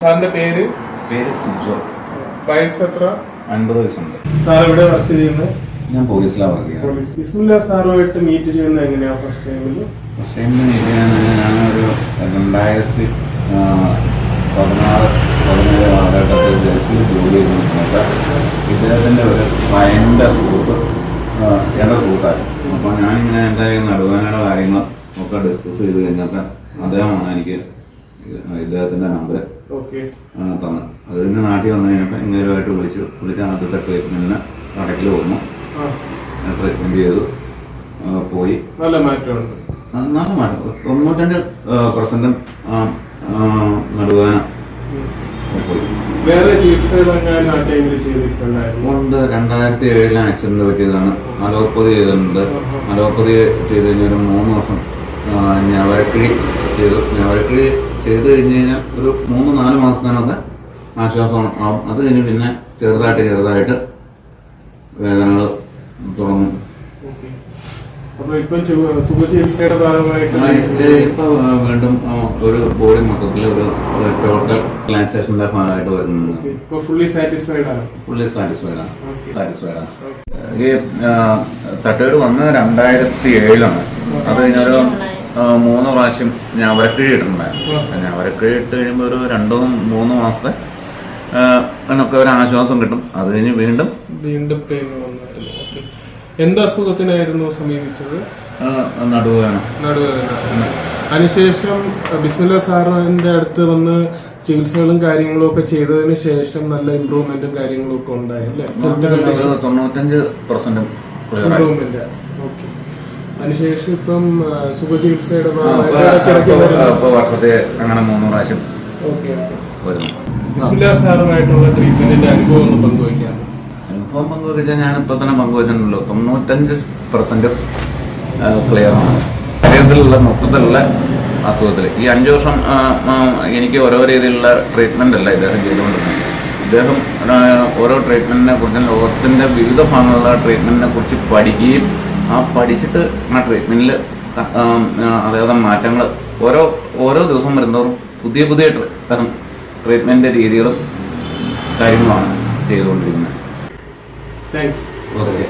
സാറിന്റെ പേര്? പേര് സിജോ. വയസ്സ് എത്ര? 50 വയസ്സുണ്ട്. സാർ എവിടെ വർക്ക് ചെയ്യുന്നത്? ഞാൻ പോലീസിലാണ് വർക്ക് ചെയ്യുന്നത്. ബിസ്മില്ലാ സാറുമായിട്ട് മീറ്റ് ചെയ്യുന്നത് എങ്ങനെയാ? ഫസ്റ്റ് ടൈമിൽ ഞാനൊരു 2016-17 കാലഘട്ടത്തിൽ ഗൾഫിൽ ജോലി ചെയ്യുന്ന സമയത്ത് ഇദ്ദേഹത്തിൻ്റെ ഒരു ക്ലയൻ്റെ സുഹൃത്ത് എൻ്റെ സുഹൃത്തായിരുന്നു. അപ്പോൾ ഞാനിങ്ങനെ എൻ്റെ നടുവേദനയുടെ കാര്യങ്ങൾ ഒക്കെ ഡിസ്കസ് ചെയ്ത് കഴിഞ്ഞപ്പോൾ അദ്ദേഹമാണ് എനിക്ക് ഇദ്ദേഹത്തിൻ്റെ നമ്പർ തന്നത്. അത് തന്നെ നാട്ടിൽ വന്നു കഴിഞ്ഞപ്പോൾ ഇങ്ങനെയുമായിട്ട് വിളിച്ച് ആദ്യത്തെ ട്രീറ്റ്മെൻറ്റിന് കടക്കിൽ വന്നു. ട്രീറ്റ്മെൻറ്റ് ചെയ്തു പോയി. നല്ല മാറ്റമുണ്ട്. നല്ല മാറ്റം. 95% നടുവേദന പോയി. വേറെ ചികിത്സകളൊക്കെ ആ ടൈമിൽ ചെയ്തിട്ടുണ്ടായിരുന്നു. 2007 ആക്സിഡന്റ് പറ്റിയതാണ്. അലോപ്പതി ചെയ്തിട്ടുണ്ട്. അലോപ്പതി ചെയ്ത് കഴിഞ്ഞാൽ 3 വർഷം ഞവരക്കിഴി ചെയ്തു. ഞവരക്കിഴി ചെയ്ത് കഴിഞ്ഞ് കഴിഞ്ഞാൽ ഒരു 3-4 മാസത്തിനൊക്കെ ആശ്വാസം ആവും. അത് കഴിഞ്ഞ് പിന്നെ ചെറുതായിട്ട് വേദനകൾ തുടങ്ങും. ഇപ്പൊ വീണ്ടും ഒരു ബോഡി മൊത്തത്തിൽ ഒരു ടോട്ടൽ റിലാക്സേഷന്റെ ഭാഗമായിട്ട് വരുന്നുണ്ട്. ഫുള്ളി സാറ്റിസ്ഫൈഡ് ആണ്. ഈ തട്ടേട് വന്ന് 2007 അത് കഴിഞ്ഞൊരു 3 പ്രാവശ്യം ഞവരക്കിഴി ഇട്ടിട്ടുണ്ടായിരുന്നു. ഞവരക്കിഴി ഇട്ട് കഴിയുമ്പോൾ ഒരു 2-3 മാസത്തെ എന്നൊക്കെ ഒരു ആശ്വാസം കിട്ടും. അത് കഴിഞ്ഞ് വീണ്ടും പെയിൻ വന്നായിരുന്നു. എന്ത് അസുഖത്തിനായിരുന്നു സമീപിച്ചത്? നടുവേദന. അതിനുശേഷം ബിസ്മില്ലാ സാറിന്റെ അടുത്ത് വന്ന് ചികിത്സകളും കാര്യങ്ങളും ഒക്കെ ചെയ്തതിന് ശേഷം നല്ല ഇംപ്രൂവ്മെന്റും കാര്യങ്ങളും ഒക്കെ ഉണ്ടായല്ലേ? 95% ഇംപ്രൂവ്മെന്റ്. ഓക്കെ. അതിനുശേഷം ഇപ്പം സുഖചികിത്സയുടെ വർഷത്തെ അങ്ങനെ 3 പ്രാവശ്യം വരുന്നു. ബിസ്മില്ലാ സാറുമായിട്ടുള്ള ട്രീറ്റ്മെന്റിന്റെ അനുഭവം ഒന്ന് പങ്കുവയ്ക്കാം. അനുഭവം പങ്കുവെച്ചാൽ ഞാനിപ്പോൾ തന്നെ പങ്കുവെച്ചിട്ടുണ്ടല്ലോ. 95% ക്ലിയറാണ്. ശരീരത്തിലുള്ള മൊത്തത്തിലുള്ള അസുഖത്തിൽ ഈ 5 വർഷം എനിക്ക് ഓരോ രീതിയിലുള്ള ട്രീറ്റ്മെന്റ് അല്ല ഇദ്ദേഹം ചെയ്തുകൊണ്ടിരുന്നത്. ഇദ്ദേഹം ഓരോ ട്രീറ്റ്മെന്റിനെ കുറിച്ച് ലോകത്തിന്റെ വിവിധ ഭാഗങ്ങളുള്ള ട്രീറ്റ്മെന്റിനെ കുറിച്ച് പഠിക്കുകയും പഠിച്ചിട്ട് ആ ട്രീറ്റ്മെന്റിൽ അതേപോലെ മാറ്റങ്ങൾ ഓരോ ദിവസം വരുന്നതോറും പുതിയ ട്രീറ്റ്മെന്റ് രീതികളും കാര്യങ്ങളാണ് ചെയ്തുകൊണ്ടിരിക്കുന്നത്. താങ്ക്സ്. ഓക്കെ.